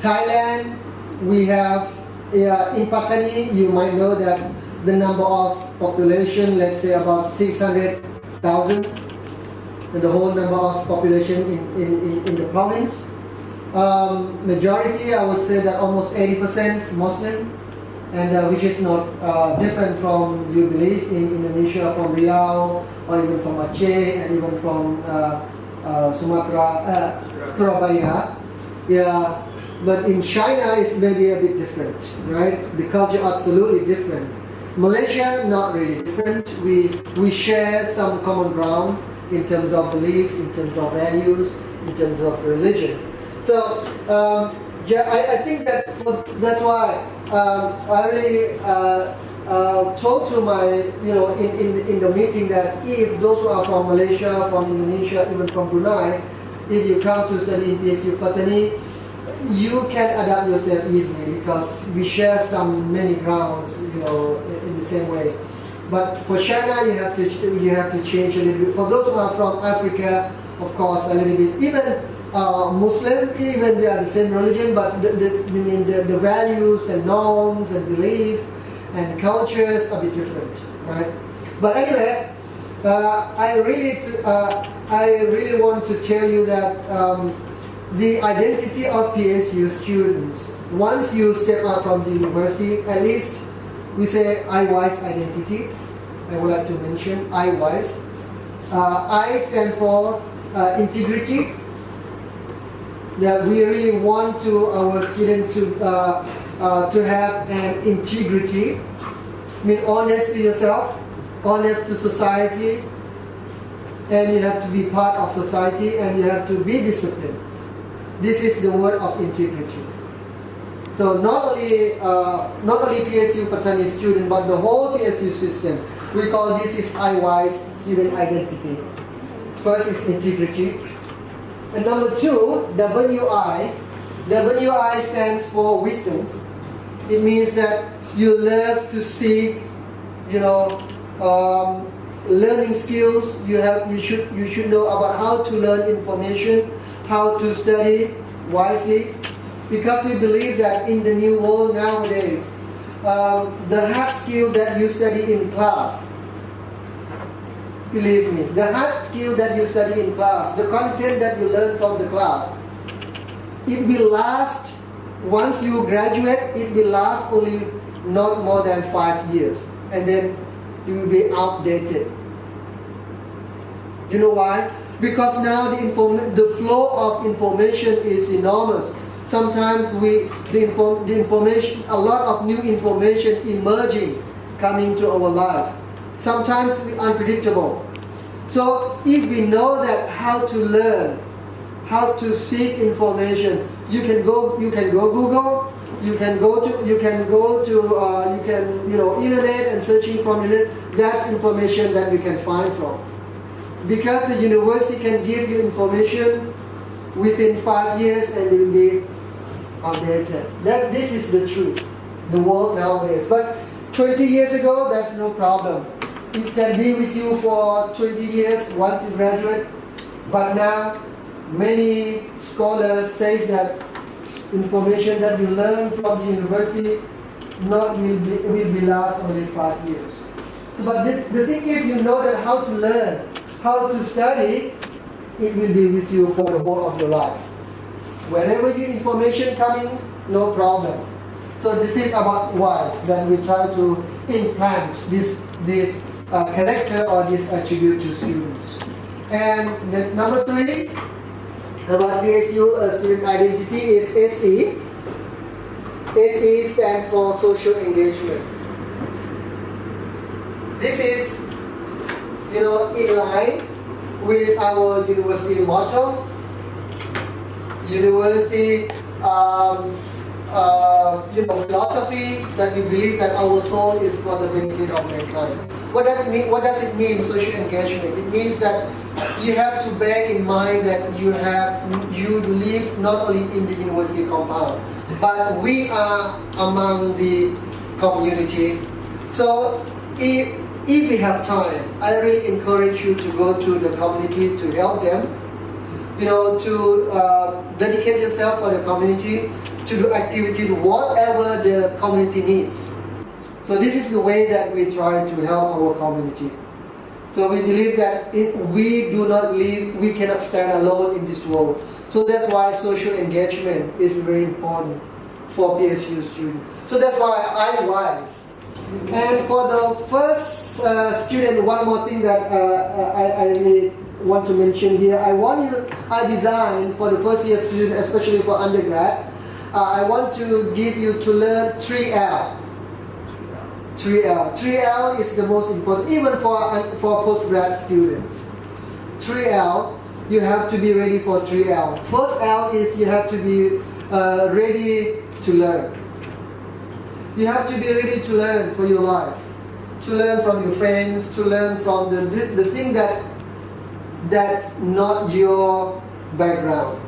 Thailand, we have, in Pattani, you might know that the number of population, let's say about 600,000, the whole number of population in the province. Majority, I would say that almost 80% is Muslim, and which is not different from, you believe, in Indonesia, from Riau, or even from Aceh, and even from Sumatra, Surabaya. Yeah, but in China it's maybe a bit different, right? The culture absolutely different. Malaysia, not really different. We share some common ground in terms of belief, in terms of values, in terms of religion. So I think that's why I really told to my, in the meeting that if those who are from Malaysia, from Indonesia, even from Brunei, if you come to study in PSU Pattani, you can adapt yourself easily because we share many grounds, in the same way. But for China, you have to change a little bit. For those who are from Africa, of course, a little bit. Even Muslim, even they are the same religion, but the values and norms and belief and cultures are a bit different, right? But anyway, I really want to tell you that the identity of PSU students, once you step out from the university, at least we say I-wise identity. I would like to mention I-wise. I stand for integrity. That we really want our students to have an integrity. Mean honest to yourself, honest to society, and you have to be part of society, and you have to be disciplined. This is the word of integrity. So not only PSU Pattani student, but the whole PSU system, we call this is I-wise student identity. First is integrity. And number two, WI. WI stands for wisdom. It means that you love to seek, learning skills. You should know about how to learn information, how to study wisely, because we believe that in the new world nowadays, the hard skill that you study in class, believe me, the hard skill that you study in class, the content that you learn from the class, it will last, once you graduate, it will last only not more than 5 years, and then it will be outdated. You know why? Because now the flow of information is enormous. Sometimes the information, a lot of new information emerging, coming to our life. Sometimes unpredictable. So if we know that how to learn, how to seek information, you can go Google, you can internet and searching from internet. That's information that we can find from. Because the university can give you information within 5 years and it will be outdated. This is the truth, the world nowadays. But 20 years ago, that's no problem. It can be with you for 20 years once you graduate. But now, many scholars say that information that you learn from the university will be last only 5 years. So, but the thing is, you know that how to learn, how to study, it will be with you for the whole of your life. Wherever your information coming, no problem. So this is about wise, that we try to implant this character or this attribute to students. And the number 3 about PSU student identity is SE. SE stands for social engagement. This is, in line with our university motto. University, philosophy, that we believe that our soul is for the benefit of mankind. What does it mean? What does it mean, social engagement? It means that you have to bear in mind that you live not only in the university compound, but we are among the community. So if we have time, I really encourage you to go to the community to help them, to dedicate yourself for the community. to do activity, whatever the community needs. So this is the way that we try to help our community. So we believe that if we do not live, we cannot stand alone in this world. So that's why social engagement is very important for PSU students. So that's why I'm wise. And for the first student, one more thing that I really want to mention here. I designed for the first year student, especially for undergrad, I want to give you to learn 3L. 3L is the most important, even for postgrad students. 3L, you have to be ready for 3L. First L is you have to be ready to learn. You have to be ready to learn for your life, to learn from your friends, to learn from the thing that's not your background.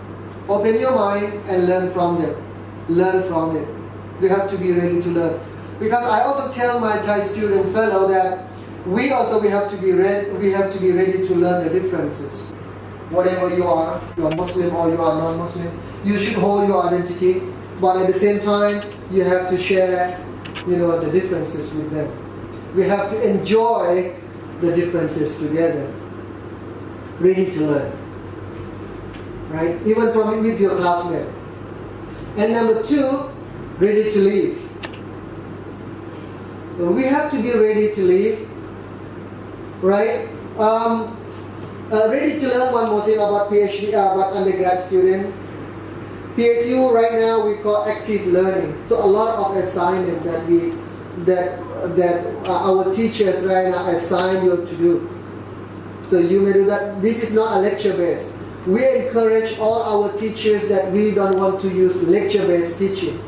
Open your mind and learn from them. Learn from it. You have to be ready to learn. Because I also tell my Thai student fellow that we have to be ready to learn the differences. Whatever you are Muslim or you are non-Muslim, you should hold your identity, but at the same time you have to share, the differences with them. We have to enjoy the differences together. Ready to learn, right? Even with your classmate. And number 2, ready to live. We have to be ready to live, right? Ready to learn. One more thing about PhD, about undergrad student. PSU right now we call active learning. So a lot of assignment that our teachers right now assign you to do. So you may do that. This is not a lecture based. We encourage all our teachers that we don't want to use lecture based teaching.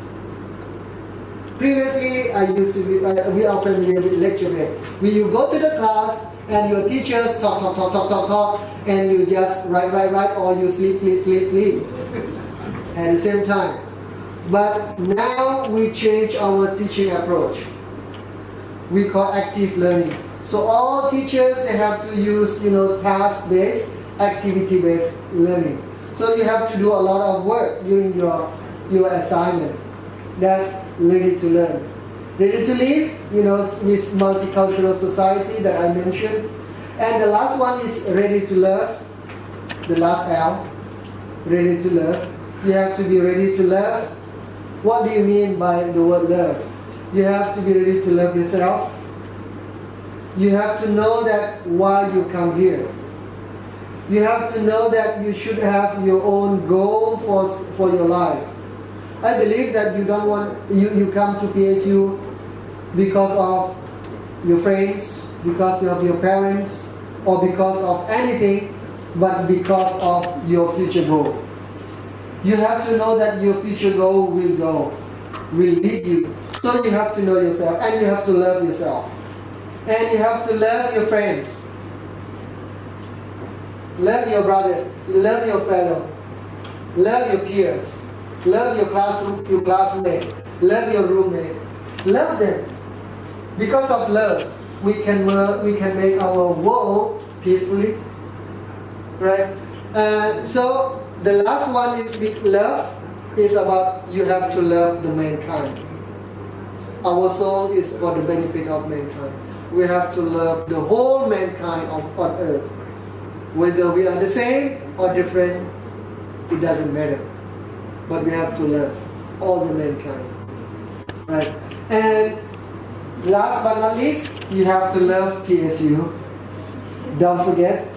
Previously, we are familiar with lecture-based. When you go to the class and your teachers talk, and you just write, or you sleep at the same time. But now we change our teaching approach. We call active learning. So all teachers, they have to use, task-based, activity-based learning. So you have to do a lot of work during your assignment. That's ready to learn. Ready to live, with multicultural society that I mentioned. And the last one is ready to love. The last L, ready to love. You have to be ready to love. What do you mean by the word love? You have to be ready to love yourself. You have to know that why you come here. You have to know that you should have your own goal for your life. I believe that you don't want you come to PSU because of your friends, because of your parents, or because of anything, but because of your future goal. You have to know that your future goal will lead you. So you have to know yourself, and you have to love yourself, and you have to love your friends, love your brother, love your fellow, love your peers. Love your classmate, love your roommate, love them. Because of love, we can make our world peacefully, right? So the last one is with love. Is about you have to love the mankind. Our soul is for the benefit of mankind. We have to love the whole mankind on earth, whether we are the same or different. It doesn't matter. But we have to love all the mankind, right? And last but not least, you have to love PSU. Don't forget,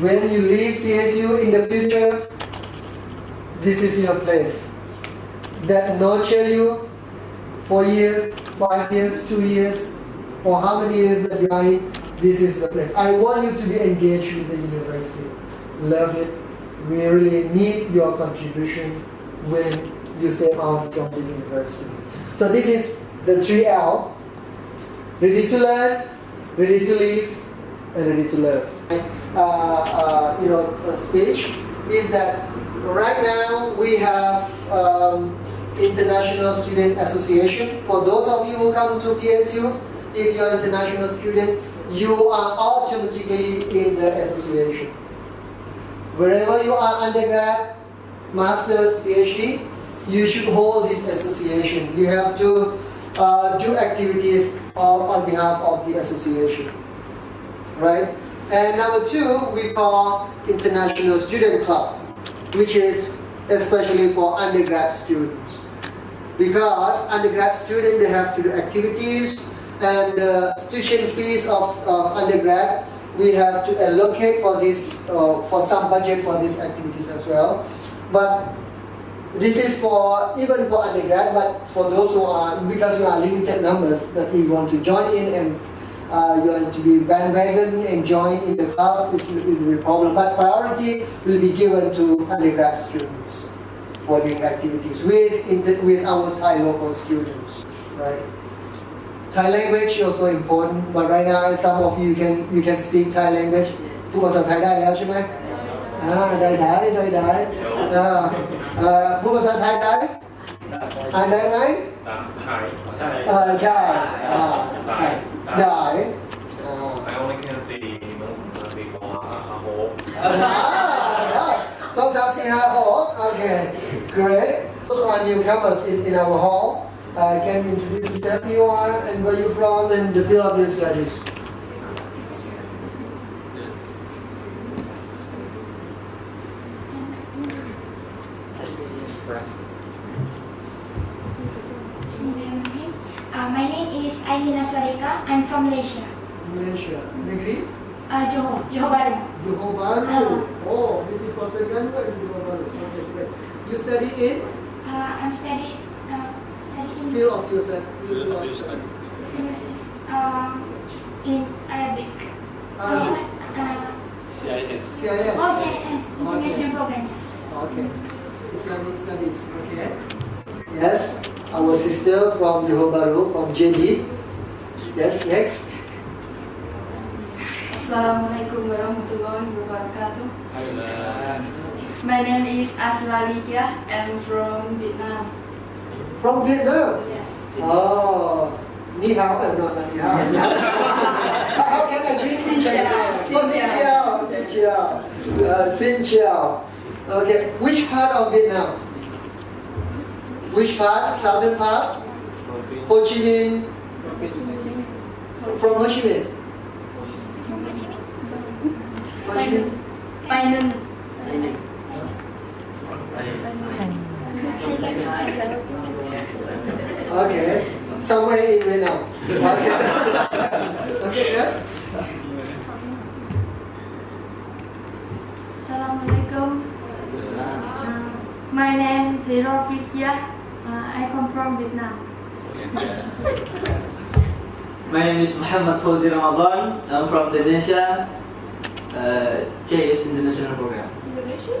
when you leave PSU in the future, this is your place. That nurture you 4 years, 5 years, 2 years, or how many years that you are in, this is the place. I want you to be engaged with the university. Love it. We really need your contribution when you step out from the university. So this is the 3L. Ready to learn, ready to live, and ready to learn. Speech is that right now we have International Student Association. For those of you who come to PSU, if you're an international student, you are automatically in the association. Wherever you are, undergrad, master's, PhD, you should hold this association. You have to do activities on behalf of the association, right? And number 2, we call International Student Club, which is especially for undergrad students. Because undergrad students, they have to do activities, and the tuition fees of undergrad, we have to allocate for this, for some budget for these activities as well. But this is for, even for undergrad, but for those who are, because we are limited numbers, that we want to join in and you want to be bandwagon and join in the club, it will be a problem. But priority will be given to undergrad students for doing activities with our Thai local students, right? Thai language is also important, but right now some of you can speak Thai language. พูดภาษาไทยได้แล้วใช่ไหมได้พูดภาษาไทยได้ได้ไหมใช่ได้ I only can see most people are home. 2, 3, 4, 5, 6 okay great. Those are newcomers in our hall. Can you introduce yourself, who you are and where you're from and the field of your studies? My name is Ailina Swarika. I'm from Malaysia. Malaysia. Negeri? Johor Bahru. Johor Bahru. Oh, this is Kota Ganda in Johor Bahru. Okay, great. You study in? I'm studying in Field of your studies. in Arabic. Arabic. CIS. CIS. Oh, CIS. International Program. Yes. Okay. Islamic studies. Okay. Yes. Our sister from Johor Bahru, from JD. Yes, next. Assalamualaikum warahmatullahi wabarakatuh. My name is Aslawikia. I'm from Vietnam. From Vietnam? Yes. Oh, ni hao, not ni hao. How can I greet Xin Chào? Xin Chào. Okay, which part of Vietnam? Which part? Southern part? Ho Chi Minh? From Ho Chi Minh? Ho Chi Minh? Tây Ninh. Okay, somewhere in Vietnam. Okay. Okay, yeah. Assalamualaikum. My name is Dhiropriya. I come from Vietnam. My name is Muhammad Fauzi Ramadan. I'm from Indonesia. JS International Program. Indonesia?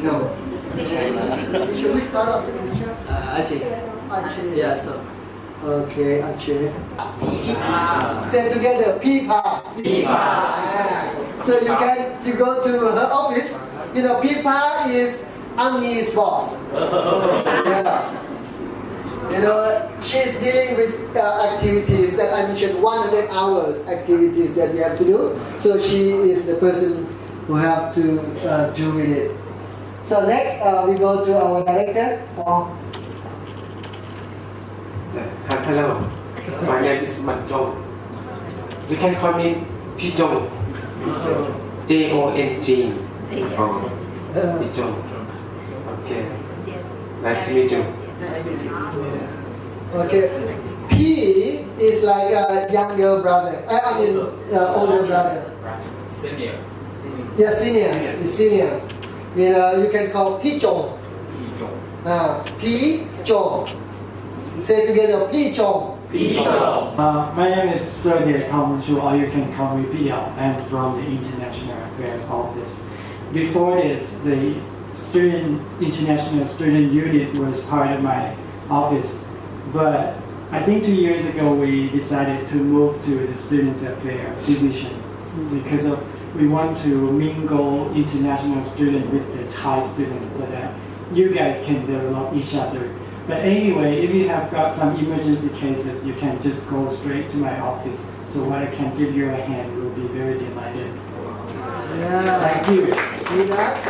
No. Indonesia, which part of Indonesia? Aceh. Aceh. Yeah, so. Okay, Aceh. Say together, Pipa. So you go to her office. You know, Pipa is Anni's boss. Yeah. You know, she's dealing with activities that I mentioned, 100 hours activities that you have to do. So she is the person who have to do with it. So next, we go to our director. Hello, my name is Manjong. You can call me Pijong. Jong. Pijong. Okay. Nice to meet you. Okay. P is like a younger brother. Older brother. Senior. Yeah, senior. It's senior. You know, you can call Pichong. Pichong. Say together, Pichong. My name is Sergey Tomanshu, or you can call me Biao. I'm from the International Affairs Office. Before this, the International Student Unit was part of my office. But I think 2 years ago we decided to move to the Students Affairs Division because we want to mingle international students with the Thai students so that you guys can develop each other. But anyway, if you have got some emergency cases, you can just go straight to my office. So what I can give you a hand, we'll be very delighted. Yeah. Thank you. See that?